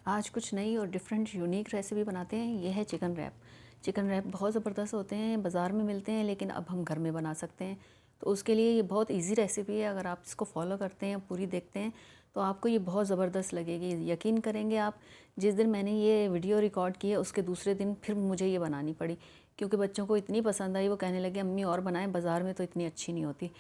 आज कुछ नई और डिफरेंट यूनिक रेसिपी बनाते हैं। ये है चिकन रैप। चिकन रैप बहुत ज़बरदस्त होते हैं, बाज़ार में मिलते हैं, लेकिन अब हम घर में बना सकते हैं। तो उसके लिए ये बहुत इजी रेसिपी है। अगर आप इसको फॉलो करते हैं, पूरी देखते हैं, तो आपको ये बहुत ज़बरदस्त लगेगी। यकीन करेंगे आप, जिस दिन मैंने ये वीडियो रिकॉर्ड की है उसके दूसरे दिन फिर मुझे ये बनानी पड़ी, क्योंकि बच्चों को इतनी पसंद आई। वो कहने लगे अम्मी और बनाएं, बाज़ार में तो इतनी अच्छी नहीं होती।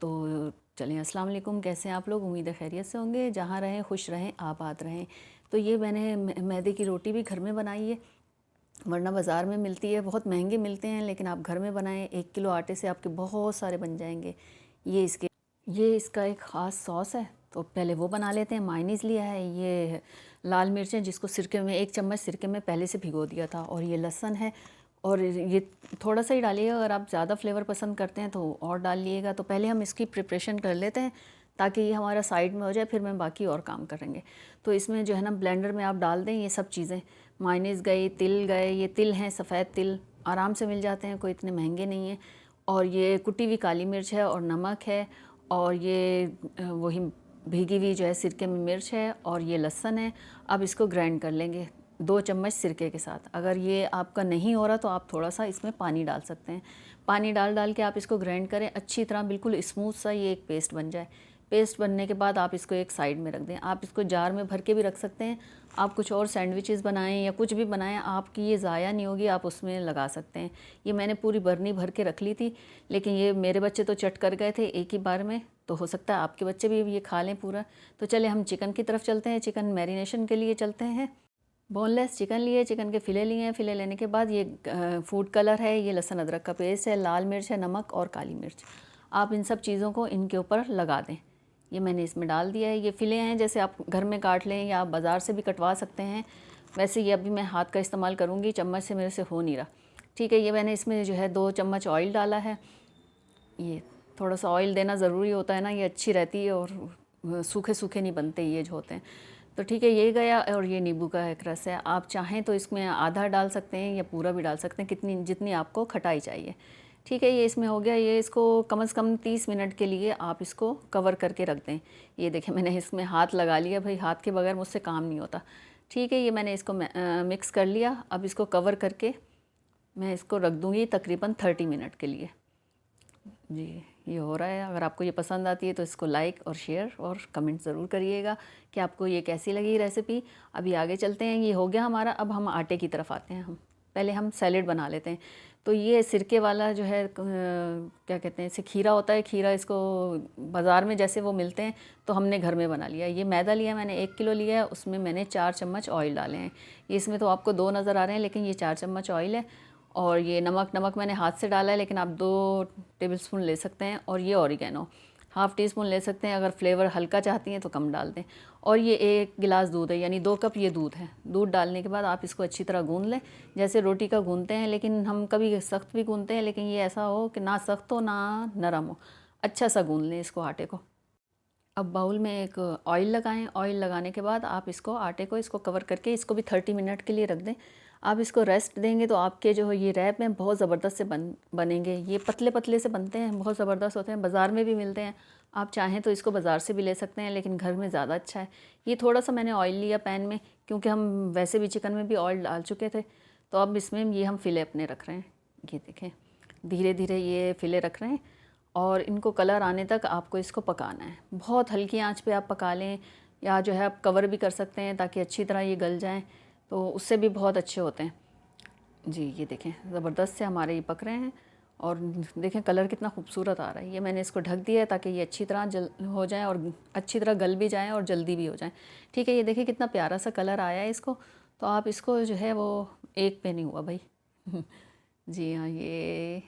तो चलें, अस्सलाम वालेकुम, कैसे हैं आप लोग? उम्मीद है खैरियत से होंगे। जहाँ रहें खुश रहें, आबाद रहें। तो ये मैंने मैदे की रोटी भी घर में बनाई है, वरना बाज़ार में मिलती है, बहुत महंगे मिलते हैं। लेकिन आप घर में बनाएं, 1 किलो आटे से आपके बहुत सारे बन जाएंगे। ये इसका एक ख़ास सॉस है, तो पहले वो बना लेते हैं। मायनीज़ लिया है, ये लाल मिर्चें जिसको सिरके में, 1 चम्मच सिरके में पहले से भिगो दिया था, और ये लहसुन है। और ये थोड़ा सा ही डालिएगा, अगर आप ज़्यादा फ्लेवर पसंद करते हैं तो और डाल लिएगा। तो पहले हम इसकी प्रिपरेशन कर लेते हैं, ताकि ये हमारा साइड में हो जाए, फिर मैं बाकी और काम करेंगे। तो इसमें जो है ना, ब्लेंडर में आप डाल दें ये सब चीज़ें। मायनीज़ गए, तिल गए, ये तिल हैं सफ़ेद तिल, आराम से मिल जाते हैं, कोई इतने महंगे नहीं हैं। और ये कुटी हुई काली मिर्च है, और नमक है, और ये वही भीगी हुई जो है सिरके में मिर्च है, और ये लहसुन है। अब इसको ग्राइंड कर लेंगे 2 चम्मच सिरके के साथ। अगर ये आपका नहीं हो रहा तो आप थोड़ा सा इसमें पानी डाल सकते हैं। पानी डाल डाल के आप इसको ग्राइंड करें अच्छी तरह, बिल्कुल स्मूथ सा ये एक पेस्ट बन जाए। पेस्ट बनने के बाद आप इसको एक साइड में रख दें। आप इसको जार में भर के भी रख सकते हैं। आप कुछ और सैंडविचेस बनाएं या कुछ भी बनाएं, आपकी ये ज़ाया नहीं होगी, आप उसमें लगा सकते हैं। ये मैंने पूरी बर्नी भर के रख ली थी, लेकिन ये मेरे बच्चे तो चट कर गए थे एक ही बार में, तो हो सकता है आपके बच्चे भी ये खा लें पूरा। तो चले हम चिकन की तरफ चलते हैं, चिकन मैरिनेशन के लिए चलते हैं। बोनलेस चिकन लिए, चिकन के फ़िले लिए हैं। फ़िले लेने के बाद ये फूड कलर है, ये लहसुन अदरक का पेस्ट है, लाल मिर्च है, नमक और काली मिर्च। आप इन सब चीज़ों को इनके ऊपर लगा दें। ये मैंने इसमें डाल दिया है। ये फ़िले हैं, जैसे आप घर में काट लें या आप बाज़ार से भी कटवा सकते हैं। वैसे ये अभी मैं हाथ का इस्तेमाल करूँगी, चम्मच से मेरे से हो नहीं रहा। ठीक है, ये मैंने इसमें जो है 2 चम्मच ऑयल डाला है। ये थोड़ा सा ऑयल देना ज़रूरी होता है ना, ये अच्छी रहती है, और सूखे सूखे नहीं बनते ये जो होते हैं। तो ठीक है, ये गया। और ये नींबू का एक रस है, आप चाहें तो इसमें आधा डाल सकते हैं या पूरा भी डाल सकते हैं, कितनी जितनी आपको खटाई चाहिए। ठीक है, ये इसमें हो गया। ये इसको कम से कम 30 मिनट के लिए आप इसको कवर करके रख दें। ये देखें, मैंने इसमें हाथ लगा लिया, भाई हाथ के बगैर मुझसे काम नहीं होता। ठीक है, ये मैंने इसको मिक्स कर लिया। अब इसको कवर करके मैं इसको रख दूँगी तकरीबन 30 मिनट के लिए। जी, ये हो रहा है। अगर आपको ये पसंद आती है तो इसको लाइक और शेयर और कमेंट ज़रूर करिएगा कि आपको ये कैसी लगी रेसिपी। अभी आगे चलते हैं, ये हो गया हमारा। अब हम आटे की तरफ आते हैं। पहले हम सैलेड बना लेते हैं। तो ये सिरके वाला जो है क्या कहते हैं इसे, खीरा होता है। खीरा इसको बाज़ार में जैसे वो मिलते हैं, तो हमने घर में बना लिया। ये मैदा लिया मैंने, 1 किलो लिया है, उसमें मैंने 4 चम्मच ऑयल डाले हैं। ये इसमें तो आपको 2 नज़र आ रहे हैं, लेकिन ये 4 चम्मच ऑयल है। और ये नमक मैंने हाथ से डाला है, लेकिन आप 2 टेबलस्पून ले सकते हैं। और ये ऑरिगेनो 1/2 टीस्पून ले सकते हैं, अगर फ्लेवर हल्का चाहती हैं तो कम डाल दें। और ये 1 गिलास दूध है, यानी 2 कप ये दूध है। दूध डालने के बाद आप इसको अच्छी तरह गूंद लें, जैसे रोटी का गूंदते हैं, लेकिन हम कभी सख्त भी गूंदते हैं, लेकिन ये ऐसा हो कि ना सख्त हो ना नरम हो, अच्छा सा गूंद लें इसको आटे को। अब बाउल में एक ऑयल लगाएं। ऑयल लगाने के बाद आप इसको आटे को इसको कवर करके इसको भी 30 मिनट के लिए रख दें। आप इसको रेस्ट देंगे तो आपके जो ये रैप हैं बहुत ज़बरदस्त से बनेंगे। ये पतले पतले से बनते हैं, बहुत ज़बरदस्त होते हैं, बाज़ार में भी मिलते हैं। आप चाहें तो इसको बाज़ार से भी ले सकते हैं, लेकिन घर में ज़्यादा अच्छा है। ये थोड़ा सा मैंने ऑयल लिया पैन में, क्योंकि हम वैसे भी चिकन में भी ऑयल डाल चुके थे। तो अब इसमें ये हम फ़िले अपने रख रहे हैं। ये देखें, धीरे धीरे ये फ़िले रख रहे हैं, और इनको कलर आने तक आपको इसको पकाना है। बहुत हल्की आंच पे आप पका लें, या जो है आप कवर भी कर सकते हैं ताकि अच्छी तरह ये गल जाएं, तो उससे भी बहुत अच्छे होते हैं। जी, ये देखें, ज़बरदस्त से हमारे ये पक रहे हैं, और देखें कलर कितना खूबसूरत आ रहा है। ये मैंने इसको ढक दिया है ताकि ये अच्छी तरह जल हो जाए, और अच्छी तरह गल भी जाएँ और जल्दी भी हो जाएँ। ठीक है, ये देखिए कितना प्यारा सा कलर आया है इसको। तो आप इसको जो है वो, एक पे नहीं हुआ भाई जी हाँ, ये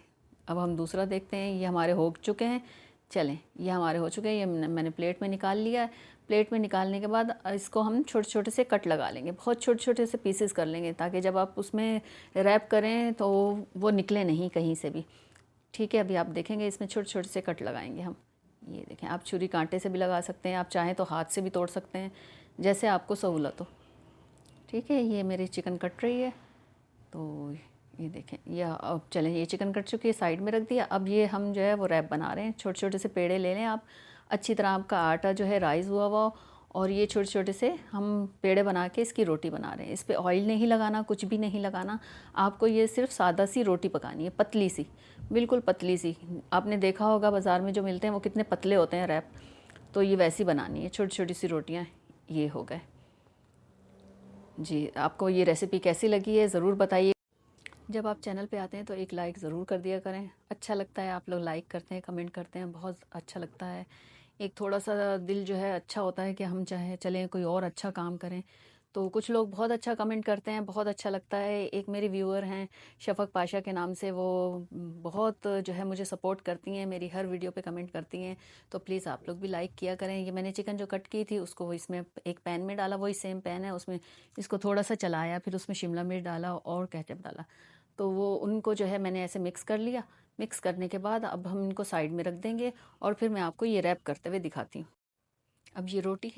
अब हम दूसरा देखते हैं। ये हमारे हो चुके हैं। चलें, ये हमारे हो चुके हैं। ये मैंने प्लेट में निकाल लिया है। प्लेट में निकालने के बाद इसको हम छोटे छोटे से कट लगा लेंगे, बहुत छोटे छोटे से पीसेस कर लेंगे, ताकि जब आप उसमें रैप करें तो वो निकले नहीं कहीं से भी। ठीक है, अभी आप देखेंगे इसमें छोटे छोटे से कट लगाएंगे हम। ये देखें, आप छुरी कांटे से भी लगा सकते हैं, आप चाहें तो हाथ से भी तोड़ सकते हैं, जैसे आपको सहूलत हो। ठीक है, ये मेरी चिकन कट रही है। तो ये देखें, ये अब चलें, ये चिकन कट चुकी है, साइड में रख दिया। अब ये हम जो है वो रैप बना रहे हैं। छोटे छोटे से पेड़े ले लें आप। अच्छी तरह आपका आटा जो है राइज़ हुआ हुआ, और ये छोटे छोटे से हम पेड़े बना के इसकी रोटी बना रहे हैं। इस पर ऑयल नहीं लगाना, कुछ भी नहीं लगाना। आपको ये सिर्फ सादा सी रोटी पकानी है, पतली सी, बिल्कुल पतली सी। आपने देखा होगा बाज़ार में जो मिलते हैं वो कितने पतले होते हैं रैप, तो ये वैसी बनानी है, छोटी छोटी सी रोटियाँ। ये हो गए जी। आपको ये रेसिपी कैसी लगी है ज़रूर बताइए। जब आप चैनल पे आते हैं तो एक लाइक ज़रूर कर दिया करें। अच्छा लगता है, आप लोग लाइक करते हैं, कमेंट करते हैं, बहुत अच्छा लगता है। एक थोड़ा सा दिल जो है अच्छा होता है कि हम चाहे चलें कोई और अच्छा काम करें। तो कुछ लोग बहुत अच्छा कमेंट करते हैं, बहुत अच्छा लगता है। एक मेरी व्यूअर हैं शफ़क़ पाशा के नाम से, वो बहुत जो है मुझे सपोर्ट करती हैं, मेरी हर वीडियो पे कमेंट करती हैं। तो प्लीज़ आप लोग भी लाइक किया करें। ये मैंने चिकन जो कट की थी उसको इसमें एक पैन में डाला, वही सेम पैन है, उसमें इसको थोड़ा सा चलाया, फिर उसमें शिमला मिर्च डाला और केचप डाला। तो वो उनको जो है मैंने ऐसे मिक्स कर लिया। मिक्स करने के बाद अब हम इनको साइड में रख देंगे और फिर मैं आपको ये रैप करते हुए दिखाती हूँ। अब ये रोटी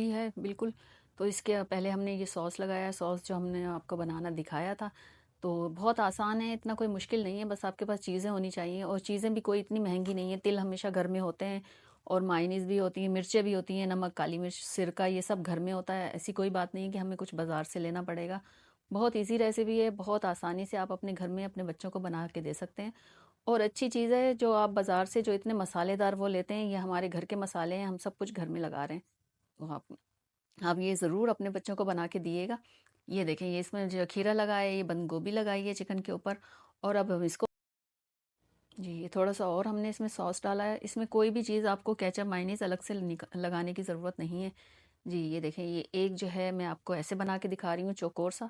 है बिल्कुल। तो इसके पहले हमने ये सॉस लगाया, सॉस जो हमने आपको बनाना दिखाया था। तो बहुत आसान है, इतना कोई मुश्किल नहीं है, बस आपके पास चीज़ें होनी चाहिए, और चीज़ें भी कोई इतनी महंगी नहीं है। तिल हमेशा घर में होते हैं, और मायनीज़ भी होती है, मिर्चें भी होती हैं, नमक, काली मिर्च, सिरका, ये सब घर में होता है। ऐसी कोई बात नहीं है कि हमें कुछ बाज़ार से लेना पड़ेगा। बहुत ईज़ी रेसिपी है, बहुत आसानी से आप अपने घर में अपने बच्चों को बना के दे सकते हैं। और अच्छी चीज़ है, जो आप बाज़ार से जो इतने मसालेदार वो लेते हैं, ये हमारे घर के मसाले हैं, हम सब कुछ घर में लगा रहे हैं। तो आप ये ज़रूर अपने बच्चों को बना के दिएगा। ये देखें, ये इसमें जो खीरा लगा है, ये बंद गोभी लगाई है चिकन के ऊपर। और अब हम इसको जी, ये थोड़ा सा और हमने इसमें सॉस डाला है। इसमें कोई भी चीज़ आपको केचप मायनीज़ अलग से लगाने की ज़रूरत नहीं है। जी, ये देखें, ये एक जो है मैं आपको ऐसे बना के दिखा रही हूँ चौकोर सा,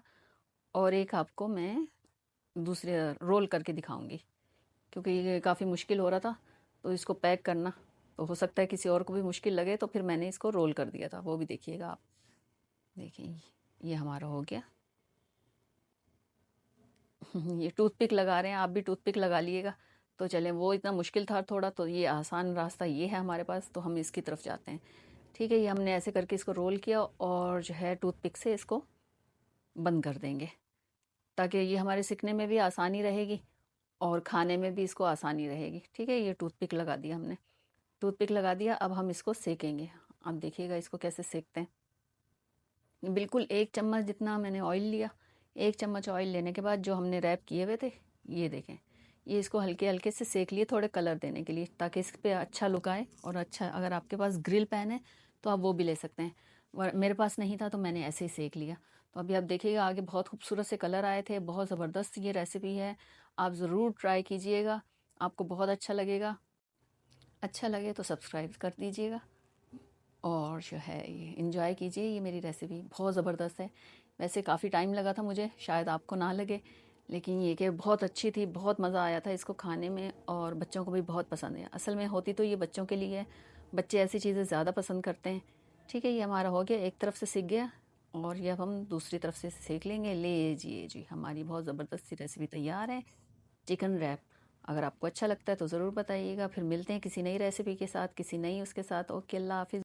और एक आपको मैं दूसरे रोल करके दिखाऊंगी, क्योंकि ये काफ़ी मुश्किल हो रहा था तो इसको पैक करना। तो हो सकता है किसी और को भी मुश्किल लगे, तो फिर मैंने इसको रोल कर दिया था, वो भी देखिएगा आप। देखिए, ये हमारा हो गया। ये टूथपिक लगा रहे हैं, आप भी टूथपिक लगा लिएगा। तो चलें, वो इतना मुश्किल था थोड़ा, तो ये आसान रास्ता ये है हमारे पास, तो हम इसकी तरफ जाते हैं। ठीक है, ये हमने ऐसे करके इसको रोल किया, और जो है टूथपिक से इसको बंद कर देंगे, ताकि ये हमारे सिकने में भी आसानी रहेगी और खाने में भी इसको आसानी रहेगी। ठीक है, ये टूथपिक लगा दिया हमने। टूथपिक लगा दिया, अब हम इसको सेकेंगे। आप देखिएगा इसको कैसे सेकते हैं। बिल्कुल 1 चम्मच जितना मैंने ऑयल लिया। 1 चम्मच ऑयल लेने के बाद जो हमने रैप किए हुए थे, ये देखें, ये इसको हल्के हल्के से सेक लिए, थोड़े कलर देने के लिए, ताकि इस पर अच्छा लुक आए। और अच्छा, अगर आपके पास ग्रिल पैन है तो आप वो भी ले सकते हैं, मेरे पास नहीं था तो मैंने ऐसे ही सेक लिया। तो अभी आप देखिएगा आगे बहुत खूबसूरत से कलर आए थे। बहुत ज़बरदस्त ये रेसिपी है, आप ज़रूर ट्राई कीजिएगा, आपको बहुत अच्छा लगेगा। अच्छा लगे तो सब्सक्राइब कर दीजिएगा, और जो है ये इन्जॉय कीजिए। ये मेरी रेसिपी बहुत ज़बरदस्त है। वैसे काफ़ी टाइम लगा था मुझे, शायद आपको ना लगे, लेकिन ये कि बहुत अच्छी थी, बहुत मज़ा आया था इसको खाने में, और बच्चों को भी बहुत पसंद है। असल में होती तो ये बच्चों के लिए है, बच्चे ऐसी चीज़ें ज़्यादा पसंद करते हैं। ठीक है, ये हमारा हो गया, एक तरफ से सीख गया, और ये अब हम दूसरी तरफ से सेक लेंगे। लीजिए जी, हमारी बहुत ज़बरदस्त सी रेसिपी तैयार है, चिकन रैप। अगर आपको अच्छा लगता है तो ज़रूर बताइएगा। फिर मिलते हैं किसी नई रेसिपी के साथ, किसी नई उसके साथ। ओके, अल्लाह हाफ़िज़।